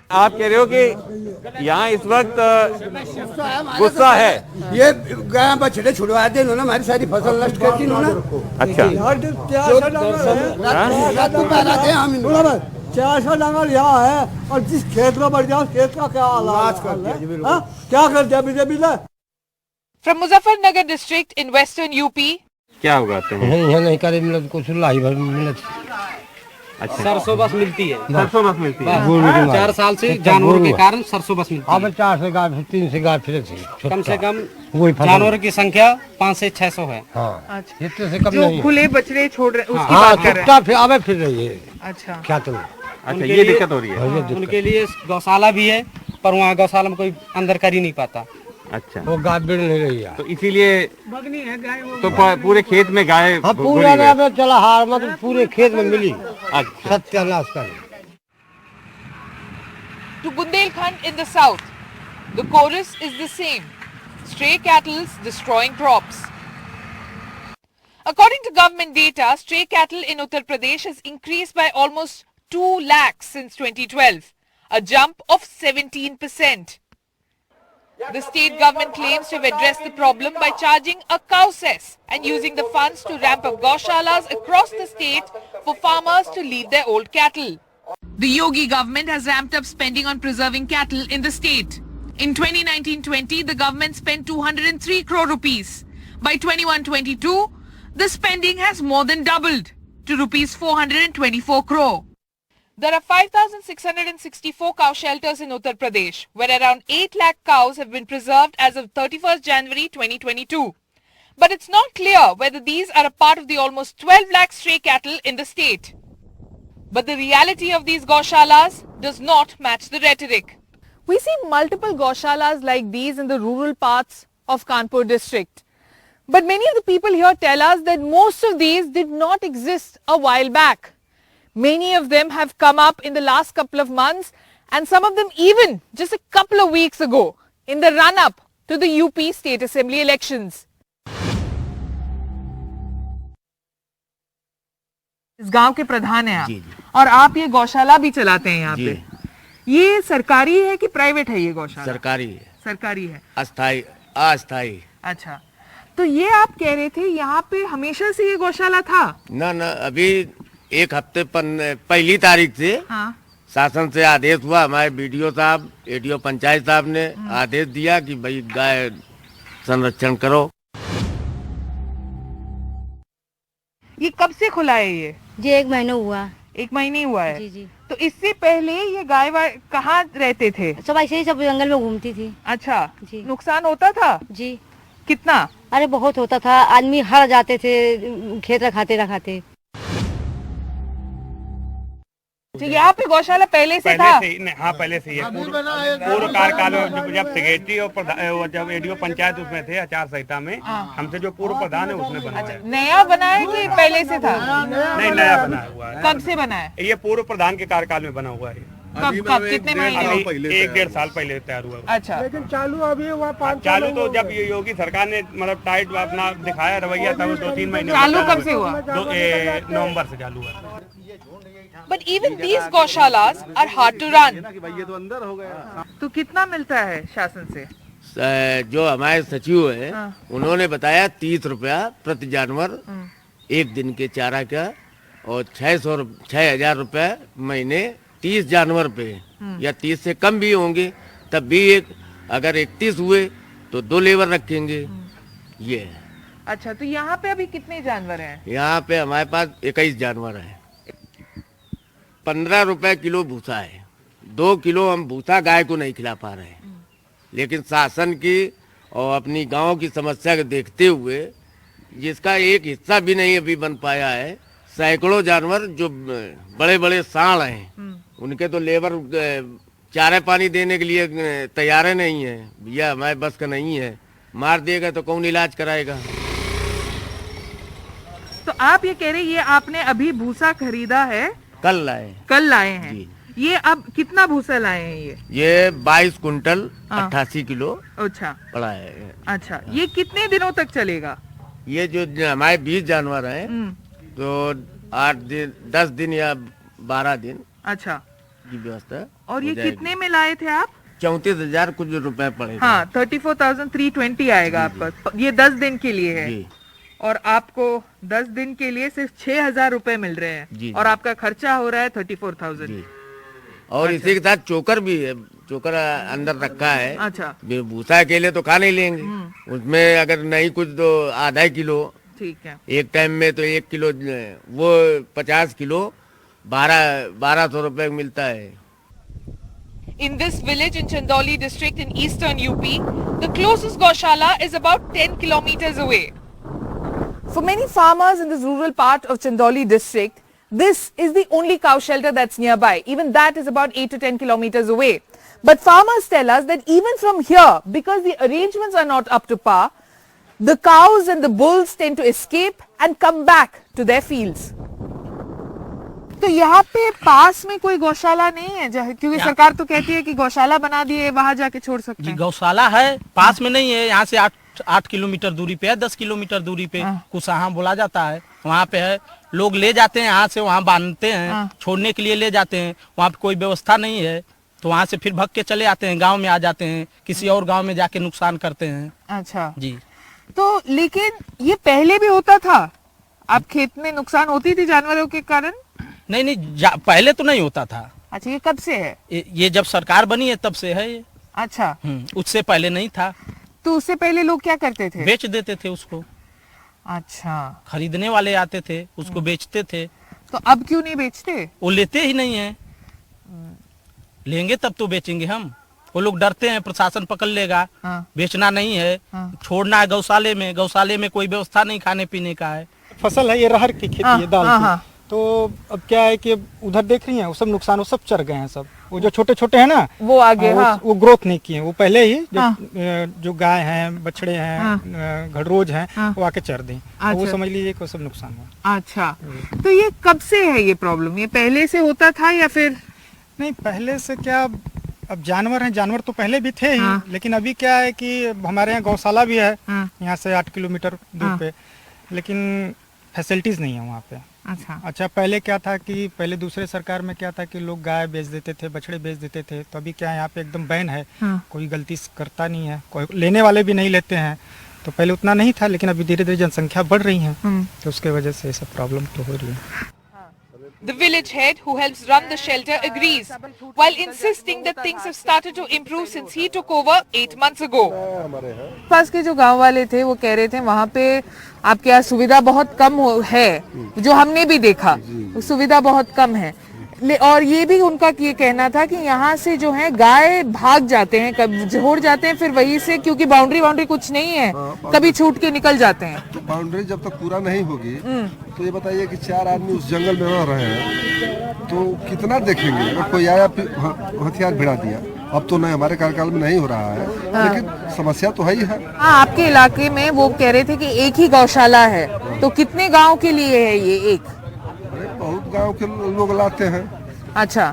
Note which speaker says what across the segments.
Speaker 1: आप कह रहे हो कि यहाँ इस वक्त गुस्सा है।
Speaker 2: ये गाय बछड़े छुड़वा दे इन्होंने, हमारी सारी फसल नष्ट कर दी इन्होंने।
Speaker 1: अच्छा,
Speaker 2: रात को पैरा दे हम इन्होंने
Speaker 3: 400 डंगर यहाँ है और जिस खेत में बढ़ जाओ खेत का क्या हाल है, क्या कर दिया बीजेपी ने।
Speaker 4: From Muzaffarnagar district in western UP.
Speaker 1: क्या उगाते हैं?
Speaker 5: यहाँ नहीं करे मिलत कुछ लाई भर मिलत।
Speaker 1: अच्छा,
Speaker 6: सरसों बस मिलती है।
Speaker 1: सरसों बस मिलती है।
Speaker 6: 4 साल से जानवरों के कारण सरसों बस मिलती है।
Speaker 5: अब 4 से गाय 3 से गाय फिर
Speaker 6: कम से कम
Speaker 5: वही फसल।
Speaker 6: जानवरों की संख्या 500 से 600 है।
Speaker 5: हाँ, इतने से कम
Speaker 4: जो
Speaker 5: नहीं है।
Speaker 4: खुले बछड़े छोड़ रहे उसकी
Speaker 5: हाँ,
Speaker 4: बात कर रहे
Speaker 5: चुपचाप फिर आवे फिर रही है।
Speaker 4: अच्छा,
Speaker 5: क्या तुम?
Speaker 1: अच्छा, ये दिक्कत हो रही है।
Speaker 6: उनके लिए गौशाला भी है, पर वहाँ गौशाला में कोई अंदर कर ही नहीं पाता।
Speaker 1: अच्छा,
Speaker 5: वो गाय बिड़ नहीं रही है।
Speaker 1: तो इसीलिए तो पूरे खेत में गाय
Speaker 5: हाँ, पूरा में चला हार मतलब पूरे खेत में मिली।
Speaker 1: अच्छा,
Speaker 5: सत्यानाश कर।
Speaker 4: To Bundelkhand in the south, the chorus is the same. Stray cattle destroying crops. According to government data, stray cattle in Uttar Pradesh has increased by almost 2 lakhs since 2012, a jump of 17%. The state government claims to have addressed the problem by charging a cow cess and using the funds to ramp up gaushalas across the state for farmers to leave their old cattle. The Yogi government has ramped up spending on preserving cattle in the state. In 2019-20, the government spent 203 crore rupees. By 21-22, the spending has more than doubled to rupees 424 crore. There are 5,664 cow shelters in Uttar Pradesh, where around 8 lakh cows have been preserved as of 31st January 2022. But it's not clear whether these are a part of the almost 12 lakh stray cattle in the state. But the reality of these gaushalas does not match the rhetoric. We see multiple gaushalas like these in the rural parts of Kanpur district. But many of the people here tell us that most of these did not exist a while back. Many of them have come up in the last couple of months, and some of them even just a couple of weeks ago in the run-up to the UP State Assembly elections. इस गांव के प्रधान हैं आप और आप ये गौशाला भी चलाते हैं यहाँ पे। ये सरकारी है कि प्राइवेट है ये गौशाला?
Speaker 5: सरकारी है।
Speaker 4: सरकारी है।
Speaker 5: अस्थाई अस्थाई।
Speaker 4: अच्छा, तो ये आप कह रहे थे यहाँ पे हमेशा से ये गौशाला था?
Speaker 5: ना अभी 1 हफ्ते पहली तारीख से शासन से आदेश हुआ। हमारे बीडीओ साहब, एडीओ पंचायत साहब ने आदेश दिया कि भाई गाय संरक्षण करो।
Speaker 4: ये कब से खुला है ये?
Speaker 7: जी 1 महीना हुआ।
Speaker 4: 1 महीने हुआ है?
Speaker 7: जी जी।
Speaker 4: तो इससे पहले ये गाय कहाँ रहते थे?
Speaker 7: सब ऐसे ही सब जंगल में घूमती थी।
Speaker 4: अच्छा
Speaker 7: जी।
Speaker 4: नुकसान होता था?
Speaker 7: जी।
Speaker 4: कितना?
Speaker 7: अरे बहुत होता था, आदमी हर जाते थे, खेत रखाते।
Speaker 4: यहाँ पे गौशाला पहले से था?
Speaker 6: हाँ, पहले से ही है। पूर्व कार्यकाल में जब सेक्रेटरी और जब एडीओ पंचायत उसमें थे आचार संहिता में, हमसे जो पूर्व प्रधान है उसने बनाया।
Speaker 4: अच्छा, नया बना है कि पहले से था?
Speaker 6: नहीं, नया बनाया हुआ है।
Speaker 4: कब से बना है?
Speaker 6: ये पूर्व प्रधान के कार्यकाल में बना हुआ है।
Speaker 4: कब कितने महीने?
Speaker 6: 1-1.5 साल पहले तैयार हुआ।
Speaker 4: अच्छा,
Speaker 3: लेकिन चालू अभी हुआ 5
Speaker 6: चालू तो जब ये योगी सरकार ने मतलब टाइट अपना दिखाया रवैया था, 2-3 महीने
Speaker 4: चालू कब से हुआ?
Speaker 6: नवंबर से चालू हुआ।
Speaker 4: But even these गौशालास are hard to run. तो कितना मिलता है शासन से?
Speaker 5: जो हमारे सचिव है उन्होंने बताया 30 रुपया प्रति जानवर 1 दिन के चारा का, और 6,000 रुपया महीने 30 जानवर पे, या 30 से कम भी होंगे तब भी अगर 31 हुए तो 2 लेबर रखेंगे। ये है।
Speaker 4: अच्छा, तो यहाँ पे अभी कितने जानवर हैं?
Speaker 5: यहाँ पे हमारे पास 21 जानवर हैं। 15 रुपए किलो भूसा है। 2 किलो हम भूसा गाय को नहीं खिला पा रहे हैं, लेकिन शासन की और अपनी गांव की समस्या को देखते हुए जिसका एक हिस्सा भी नहीं अभी बन पाया है, सैकड़ों जानवर जो बड़े बड़े सांड हैं उनके तो लेबर चारे पानी देने के लिए तैयार नहीं है। भैया हमारे बस का नहीं है, मार देगा तो कौन इलाज कराएगा।
Speaker 4: तो आप ये कह रहे ये आपने अभी भूसा खरीदा है?
Speaker 5: कल लाए
Speaker 4: हैं जी। ये अब कितना भूसा लाए हैं? ये
Speaker 5: 22 कुंटल 88 किलो
Speaker 4: अच्छा
Speaker 5: पड़ा है।
Speaker 4: अच्छा, ये कितने दिनों तक चलेगा?
Speaker 5: ये जो हमारे 20 जानवर हैं तो 8 दिन 10 दिन या 12 दिन
Speaker 4: अच्छा
Speaker 5: की व्यवस्था
Speaker 4: और ये
Speaker 5: हो जाएगी।
Speaker 4: कितने में लाए थे आप?
Speaker 5: 34,000 कुछ रुपए पड़ेगा।
Speaker 4: हाँ, 34,320 आएगा आपका। ये 10 दिन के लिए है
Speaker 5: जी
Speaker 4: और आपको 10 दिन के लिए सिर्फ 6,000 रुपए मिल रहे हैं
Speaker 5: जी,
Speaker 4: और आपका खर्चा हो रहा है 34,000।
Speaker 5: जी। और इसी के साथ चोकर भी है, चोकर अंदर रखा है।
Speaker 4: अच्छा,
Speaker 5: भूसा अकेले तो खा नहीं लेंगे, उसमें अगर नहीं कुछ तो आधा किलो,
Speaker 4: ठीक है।
Speaker 5: एक टाइम में तो 1 किलो, वो 50 किलो 1200 रुपए मिलता है।
Speaker 4: In this village in Chandauli district in eastern UP, the closest Gaushala is about 10 kilometers away. For many farmers in this rural part of Chandauli district, this is the only cow shelter that's nearby. Even that is about 8 to 10 kilometers away. But farmers tell us that even from here, because the arrangements are not up to par, the cows and the bulls tend to escape and come back to their fields. तो यहाँ पे पास में कोई गौशाला नहीं है क्योंकि सरकार तो कहती है कि गौशाला बना दिए, वहां जाके छोड़ सकते
Speaker 8: जी
Speaker 4: हैं।
Speaker 8: गौशाला है, पास में नहीं है, यहाँ से 8 किलोमीटर दूरी पे है, 10 किलोमीटर दूरी पे कुसाहा बोला जाता है, वहाँ पे है। लोग ले जाते हैं यहाँ से, वहाँ बांधते हैं, छोड़ने के लिए ले जाते हैं, वहाँ पे कोई व्यवस्था नहीं है, तो वहाँ से फिर भग के चले आते हैं, गाँव में आ जाते हैं, किसी और गाँव में जाके नुकसान करते हैं।
Speaker 4: अच्छा
Speaker 8: जी।
Speaker 4: तो लेकिन ये पहले भी होता था, अब खेत में नुकसान होती थी जानवरों के कारण?
Speaker 8: नहीं, पहले तो नहीं होता था।
Speaker 4: अच्छा, ये कब से है?
Speaker 8: ये जब सरकार बनी है तब से है ये।
Speaker 4: अच्छा,
Speaker 8: उससे पहले नहीं था।
Speaker 4: तो उससे पहले लोग क्या करते थे?
Speaker 8: बेच देते थे उसको।
Speaker 4: अच्छा,
Speaker 8: खरीदने वाले आते थे, उसको बेचते थे।
Speaker 4: तो अब क्यों नहीं बेचते?
Speaker 8: वो लेते ही नहीं है, लेंगे तब तो बेचेंगे हम। वो लोग डरते हैं प्रशासन पकड़ लेगा, बेचना नहीं है, छोड़ना है गौशाले में। गौशाले में कोई व्यवस्था नहीं खाने पीने का है।
Speaker 9: फसल है ये अरहर की खेती है, दाल की। तो अब क्या है कि उधर देख रही हैं, वो सब नुकसान, वो सब चर गए हैं सब। वो जो छोटे छोटे हैं ना,
Speaker 4: वो आगे
Speaker 9: वो ग्रोथ नहीं किए, वो पहले ही जो गाय हैं, बछड़े हैं, घड़रोज हैं, वो आके चर दें। वो समझ लीजिए कि वो सब नुकसान हुआ।
Speaker 4: अच्छा, तो ये कब से है ये प्रॉब्लम? ये पहले से होता था या फिर?
Speaker 9: नहीं, पहले से क्या, अब जानवर हैं, जानवर तो पहले भी थे ही, लेकिन अभी क्या है कि हमारे यहाँ गौशाला भी है, यहाँ से 8 किलोमीटर दूर पे, लेकिन फैसिलिटीज नहीं है वहाँ पे। अच्छा, पहले क्या था कि पहले दूसरे सरकार में क्या था कि लोग गाय बेच देते थे, बछड़े बेच देते थे, तो अभी क्या है यहाँ पे एकदम बैन है, कोई गलती करता नहीं है, कोई लेने वाले भी नहीं लेते हैं। तो पहले उतना नहीं था, लेकिन अभी धीरे धीरे जनसंख्या बढ़ रही है, तो उसके वजह से सब प्रॉब्लम तो हो रही है।
Speaker 4: The village head who helps run the shelter agrees, while insisting that things have started to improve since he took over 8 months ago. पास के जो गांव वाले थे वो कह रहे थे वहाँ पे आपके यहाँ सुविधा बहुत कम है, जो हमने भी देखा, सुविधा बहुत कम है। और ये भी उनका ये कहना था कि यहाँ से जो है गाय भाग जाते हैं, कभी छोड़ जाते हैं, फिर वहीं से, क्योंकि बाउंड्री कुछ नहीं है, कभी छूट के निकल जाते हैं।
Speaker 10: तो बाउंड्री जब तक पूरा नहीं होगी तो ये बताइए कि 4 आदमी उस जंगल में रह रहे हैं तो कितना देखेंगे? अगर कोई आया हथियार भिड़ा दिया, अब तो नहीं, हमारे कार्यकाल में नहीं हो रहा है, लेकिन समस्या तो है ही है।
Speaker 4: हाँ, आपके इलाके में वो कह रहे थे कि एक ही गौशाला है, तो कितने गाँव के लिए है ये एक?
Speaker 10: बहुत गांव के लोग लाते हैं।
Speaker 4: अच्छा,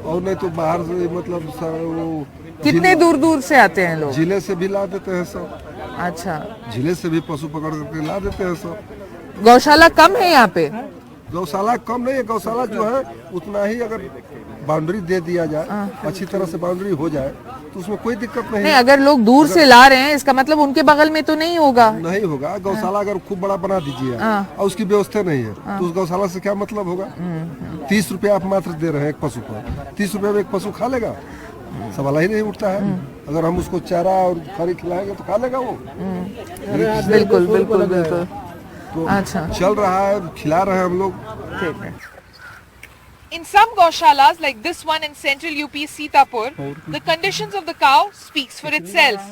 Speaker 10: और नहीं तो बाहर से, मतलब वो
Speaker 4: कितने दूर दूर से आते हैं लोग?
Speaker 10: जिले से भी ला देते हैं सब।
Speaker 4: अच्छा,
Speaker 10: जिले से भी पशु पकड़ करके ला देते हैं सब।
Speaker 4: गौशाला कम है यहाँ पे?
Speaker 10: गौशाला कम नहीं है, गौशाला जो है उतना ही, अगर बाउंड्री दे दिया जाए, अच्छी तरह से बाउंड्री हो जाए तो उसमें कोई दिक्कत नहीं।
Speaker 4: अगर लोग दूर से ला रहे हैं, इसका मतलब उनके बगल में तो नहीं होगा?
Speaker 10: नहीं होगा। गौशाला अगर खूब बड़ा बना दीजिए और उसकी व्यवस्था नहीं है तो उस गौशाला से क्या मतलब होगा? 30 रुपया आप मात्र दे रहे हैं एक पशु को, 30 रुपये में एक पशु खा लेगा? सवाल ही नहीं उठता है। अगर हम उसको चारा और खरी खिलाएंगे तो खा लेगा वो?
Speaker 4: बिल्कुल बिल्कुल बिल्कुल।
Speaker 10: तो अच्छा, चल रहा है, खिला रहे हैं हम लोग।
Speaker 4: ठीक है। In some gaushalas like this one in central UP Sitapur, the conditions of the cow speaks for itself.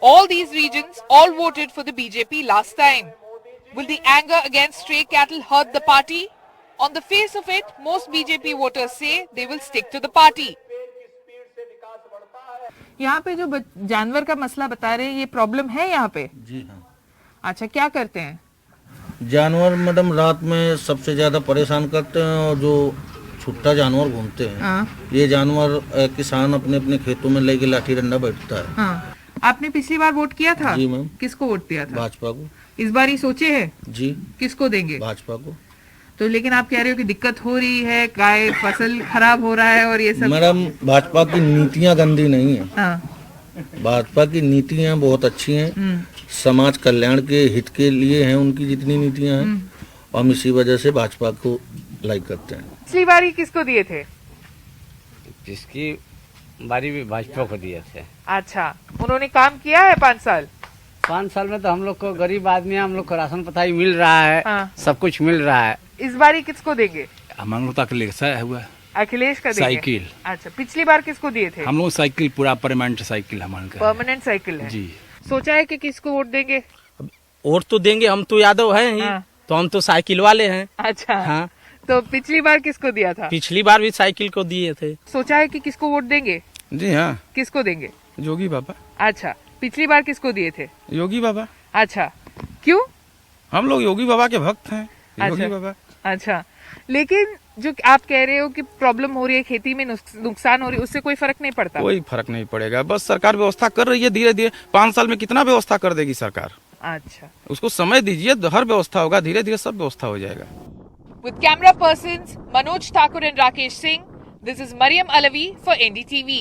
Speaker 4: All these regions all voted for the BJP last time. Will the anger against stray cattle hurt the party? On the face of it, most BJP voters say they will stick to the party. यहाँ पे जो जानवर का मसला बता रहे हैं, ये प्रॉब्लम है यहाँ पे?
Speaker 11: जी हाँ।
Speaker 4: अच्छा, क्या करते हैं
Speaker 11: जानवर? मैडम, रात में सबसे ज्यादा परेशान करते हैं, और जो छुट्टा जानवर घूमते हैं, ये जानवर किसान अपने अपने खेतों में लेके लाठी डंडा बैठता है।
Speaker 4: आपने पिछली बार वोट किया था?
Speaker 11: जी मैम।
Speaker 4: किसको वोट दिया था?
Speaker 11: भाजपा को।
Speaker 4: इस बार ही सोचे है?
Speaker 11: जी।
Speaker 4: किसको देंगे?
Speaker 11: भाजपा को।
Speaker 4: तो लेकिन आप कह रहे हो कि दिक्कत हो रही है, गाय फसल खराब हो रहा है और ये सब।
Speaker 11: मैडम भाजपा की नीतियाँ गंदी नहीं है,
Speaker 4: हाँ।
Speaker 11: भाजपा की नीतियाँ बहुत अच्छी हैं, समाज कल्याण के हित के लिए हैं उनकी जितनी नीतियाँ हैं, हम इसी वजह से भाजपा को लाइक करते हैं।
Speaker 4: पिछली बार किसको दिए थे?
Speaker 12: जिसकी बारी भी भाजपा को दिए थे।
Speaker 4: अच्छा, उन्होंने काम किया है 5 साल?
Speaker 12: 5 साल में तो हम लोग को गरीब आदमी, हम लोग को राशन पताई मिल रहा है,
Speaker 4: हाँ।
Speaker 12: सब कुछ मिल रहा है।
Speaker 4: इस बारी किसको देंगे?
Speaker 13: हम लोग तो अखिलेश हुआ,
Speaker 4: अखिलेश का देंगे?
Speaker 13: साइकिल।
Speaker 4: अच्छा, पिछली बार किसको दिए थे?
Speaker 13: हम लोग साइकिल पूरा परमानेंट साइकिल हमारे
Speaker 4: परमानेंट साइकिल है
Speaker 13: जी।
Speaker 4: सोचा है कि किसको वोट देंगे?
Speaker 8: वोट तो देंगे, हम तो यादव हैं ही,
Speaker 4: हाँ।
Speaker 8: तो हम तो साइकिल वाले हैं।
Speaker 4: अच्छा,
Speaker 8: हाँ।
Speaker 4: तो पिछली बार किसको दिया था?
Speaker 8: पिछली बार भी साइकिल को दिए थे।
Speaker 4: सोचा है कि किसको वोट देंगे?
Speaker 13: जी हाँ,
Speaker 4: किसको देंगे?
Speaker 13: योगी बाबा।
Speaker 4: अच्छा, पिछली बार किसको दिए थे?
Speaker 13: योगी बाबा।
Speaker 4: अच्छा, क्यों?
Speaker 13: हम लोग योगी बाबा के भक्त हैं। योगी
Speaker 4: अच्छा।
Speaker 13: बाबा।
Speaker 4: अच्छा, लेकिन जो आप कह रहे हो कि प्रॉब्लम हो रही है, खेती में नुकसान हो रही है, उससे कोई फर्क नहीं पड़ता?
Speaker 13: कोई फर्क नहीं पड़ेगा, बस सरकार व्यवस्था कर रही है धीरे धीरे। 5 साल में कितना व्यवस्था कर देगी सरकार?
Speaker 4: अच्छा,
Speaker 13: उसको समय दीजिए, हर व्यवस्था होगा, धीरे धीरे सब व्यवस्था हो जाएगा।
Speaker 4: With camera persons Manoj Thakur and Rakesh Singh, this is Mariam Alavi for NDTV.